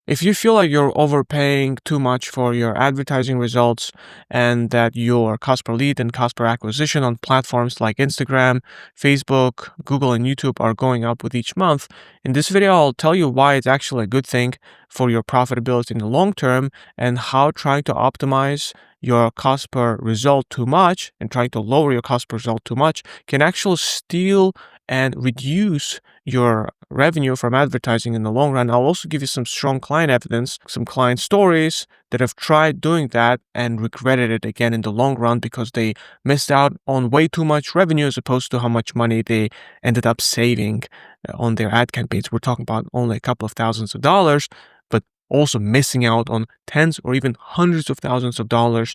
If you feel like you're overpaying too much for your advertising results and that your cost per lead and cost per acquisition on platforms like Instagram, Facebook, Google, and YouTube are going up with each month, in this video, I'll tell you why it's actually a good thing for your profitability in the long term and how trying to optimize your cost per result too much and trying to lower your cost per result too much can actually steal and reduce your revenue from advertising in the long run. I'll also give you some strong client evidence, some client stories that have tried doing that and regretted it again in the long run because they missed out on way too much revenue as opposed to how much money they ended up saving on their ad campaigns. We're talking about only a couple of thousands of dollars, but also missing out on tens or even hundreds of thousands of dollars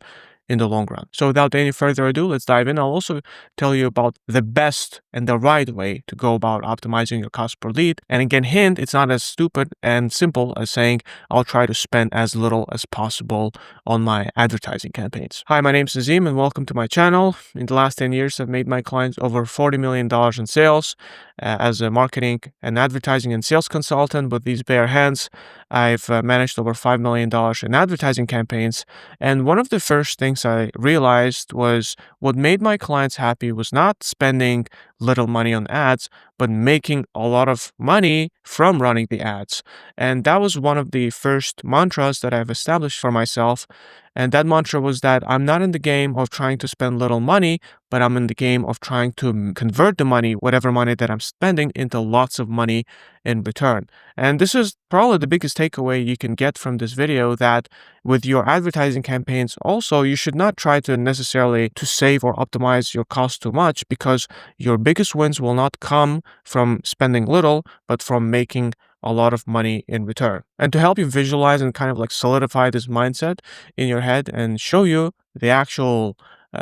in the long run. So without any further ado, let's dive in. I'll also tell you about the best and the right way to go about optimizing your cost per lead. And again, hint, it's not as stupid and simple as saying I'll try to spend as little as possible on my advertising campaigns. Hi, my name's Nazim and welcome to my channel. In the last 10 years, I've made my clients over $40 million in sales as a marketing and advertising and sales consultant. With these bare hands, I've managed over $5 million in advertising campaigns. And one of the first things I realized was what made my clients happy was not spending little money on ads, but making a lot of money from running the ads. And that was one of the first mantras that I've established for myself. And that mantra was that I'm not in the game of trying to spend little money, but I'm in the game of trying to convert the money, whatever money that I'm spending, into lots of money in return. And this is probably the biggest takeaway you can get from this video, that with your advertising campaigns also, you should not try to necessarily to save or optimize your cost too much, because your biggest wins will not come from spending little, but from making a lot of money in return. And to help you visualize and kind of like solidify this mindset in your head and show you the actual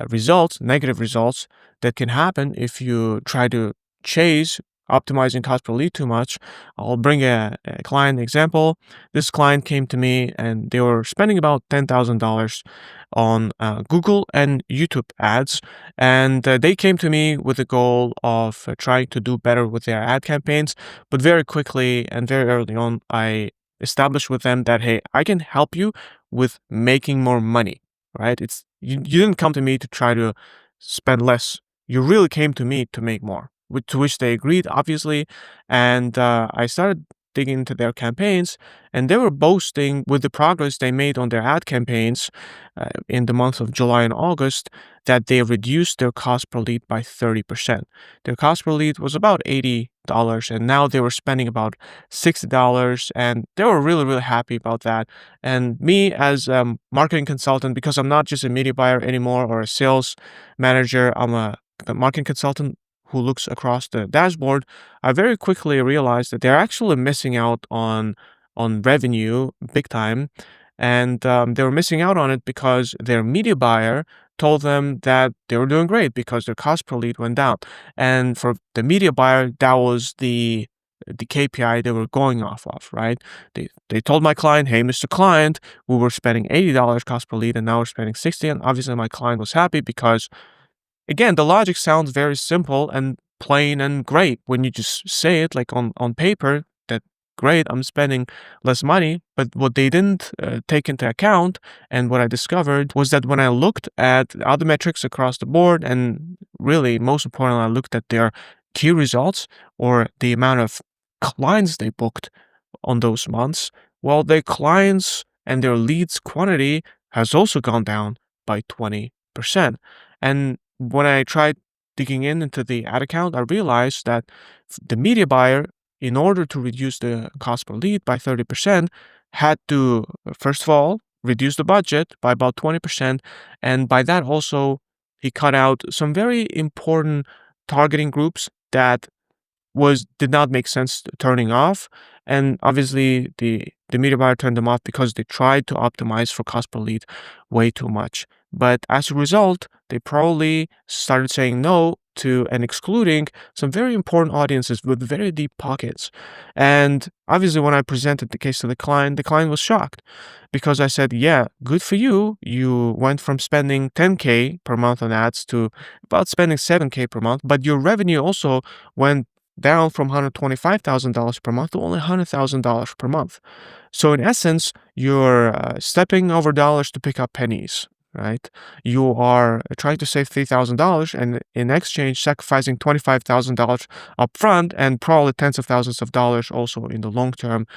results, negative results that can happen if you try to chase optimizing cost per lead too much, I'll bring a client example. This client came to me and they were spending about $10,000 on Google and YouTube ads. And they came to me with the goal of trying to do better with their ad campaigns. But very quickly and very early on, I established with them that, hey, I can help you with making more money, right? You didn't come to me to try to spend less. You really came to me to make more. To which they agreed, obviously, and I started digging into their campaigns, and they were boasting with the progress they made on their ad campaigns in the month of July and August, that they reduced their cost per lead by 30%. Their cost per lead was about $80, and now they were spending about $60, and they were really, really happy about that. And me as a marketing consultant, because I'm not just a media buyer anymore or a sales manager, I'm a marketing consultant who looks across the dashboard, I very quickly realized that they're actually missing out on revenue big time. And they were missing out on it because their media buyer told them that they were doing great because their cost per lead went down. And for the media buyer, that was the KPI they were going off of, right? They told my client, hey, Mr. Client, we were spending $80 cost per lead and now we're spending $60. And obviously my client was happy because, again, the logic sounds very simple and plain and great when you just say it like on paper, that great, I'm spending less money. But what they didn't take into account, and what I discovered, was that when I looked at other metrics across the board, and really most importantly, I looked at their key results or the amount of clients they booked on those months, well, their clients and their leads quantity has also gone down by 20%. And when I tried digging into the ad account, I realized that the media buyer, in order to reduce the cost per lead by 30%, had to, first of all, reduce the budget by about 20%. And by that also, he cut out some very important targeting groups that did not make sense turning off. And obviously the media buyer turned them off because they tried to optimize for cost per lead way too much. But as a result, they probably started saying no to and excluding some very important audiences with very deep pockets. And obviously when I presented the case to the client was shocked, because I said, yeah, good for you. You went from spending $10K per month on ads to about spending $7K per month, but your revenue also went down from $125,000 per month to only $100,000 per month. So in essence, you're stepping over dollars to pick up pennies, right? You are trying to save $3,000 and in exchange sacrificing $25,000 upfront and probably tens of thousands of dollars also in the long-term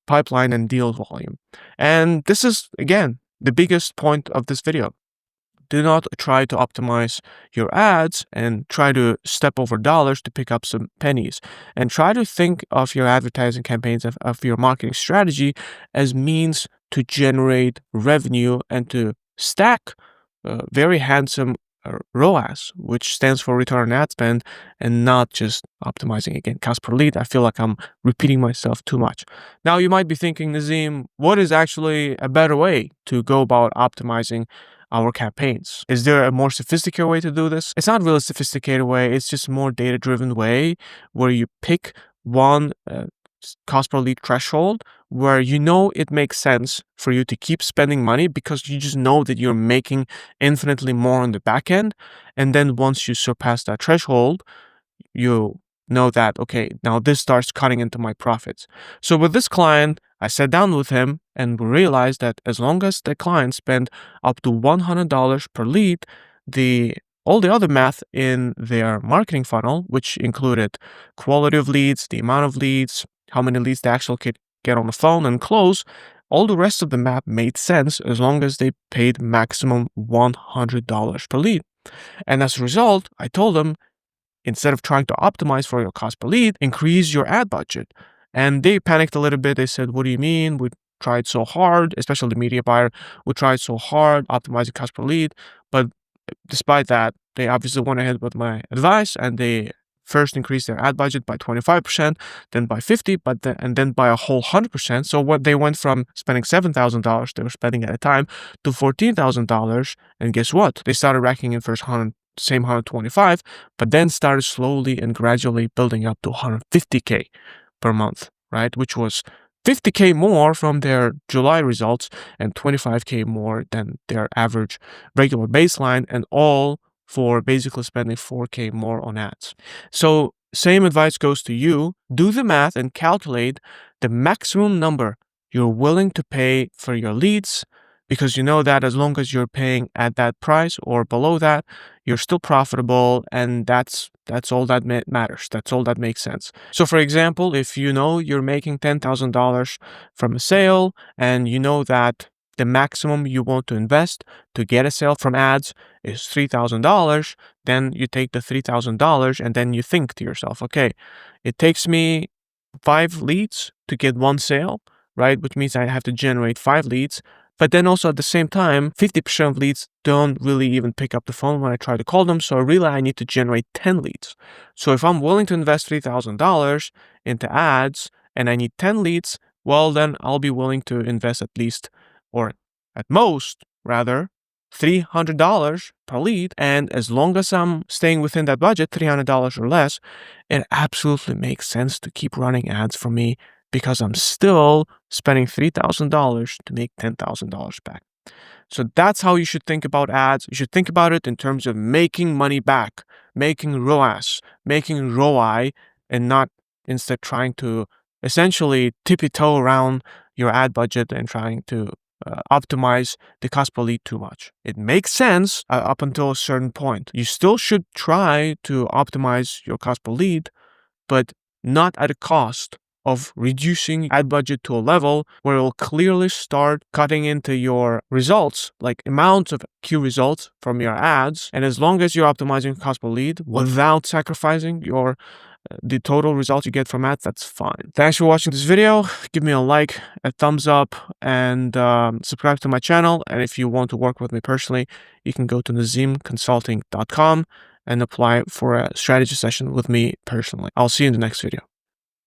pipeline and deal volume. And this is, again, the biggest point of this video. Do not try to optimize your ads and try to step over dollars to pick up some pennies. And try to think of your advertising campaigns, of your marketing strategy as means to generate revenue and to stack very handsome ROAS, which stands for return on ad spend, and not just optimizing, again, cost per lead. I feel like I'm repeating myself too much. Now, you might be thinking, Nazim, what is actually a better way to go about optimizing our campaigns? Is there a more sophisticated way to do this? It's not really a sophisticated way. It's just a more data-driven way where you pick one cost per lead threshold where you know it makes sense for you to keep spending money because you just know that you're making infinitely more on the back end. And then once you surpass that threshold, you know that, okay, now this starts cutting into my profits. So with this client, I sat down with him and we realized that as long as the client spent up to $100 per lead, all the other math in their marketing funnel, which included quality of leads, the amount of leads, how many leads they actually could get on the phone and close, all the rest of the math made sense as long as they paid maximum $100 per lead. And as a result, I told them, instead of trying to optimize for your cost per lead, increase your ad budget. And they panicked a little bit. They said, what do you mean? We tried so hard, especially the media buyer. We tried so hard optimizing cost per lead. But despite that, they obviously went ahead with my advice and they first increased their ad budget by 25%, then by 50%, and then by a whole 100%. So what they went from spending $7,000 they were spending at a time to $14,000. And guess what? They started racking in first same 125, but then started slowly and gradually building up to 150K per month, right? Which was 50K more from their July results and 25K more than their average regular baseline, and all for basically spending 4K more on ads. So same advice goes to you. Do the math and calculate the maximum number you're willing to pay for your leads, because you know that as long as you're paying at that price or below that, you're still profitable, and that's all that matters. That's all that makes sense. So for example, if you know you're making $10,000 from a sale and you know that the maximum you want to invest to get a sale from ads is $3,000, then you take the $3,000 and then you think to yourself, okay, it takes me 5 leads to get 1 sale, right? Which means I have to generate 5 leads. But then also at the same time, 50% of leads don't really even pick up the phone when I try to call them. So really, I need to generate 10 leads. So if I'm willing to invest $3,000 into ads and I need 10 leads, well, then I'll be willing to invest at least, or at most, rather, $300 per lead. And as long as I'm staying within that budget, $300 or less, it absolutely makes sense to keep running ads for me, because I'm still spending $3,000 to make $10,000 back. So that's how you should think about ads. You should think about it in terms of making money back, making ROAS, making ROI, and not instead trying to essentially tippy-toe around your ad budget and trying to optimize the cost per lead too much. It makes sense up until a certain point. You still should try to optimize your cost per lead, but not at a cost of reducing ad budget to a level where it will clearly start cutting into your results, like amounts of key results from your ads. And as long as you're optimizing cost per lead without sacrificing the total results you get from ads, that's fine. Thanks for watching this video. Give me a like, a thumbs up, and subscribe to my channel. And if you want to work with me personally, you can go to nazimconsulting.com and apply for a strategy session with me personally. I'll see you in the next video.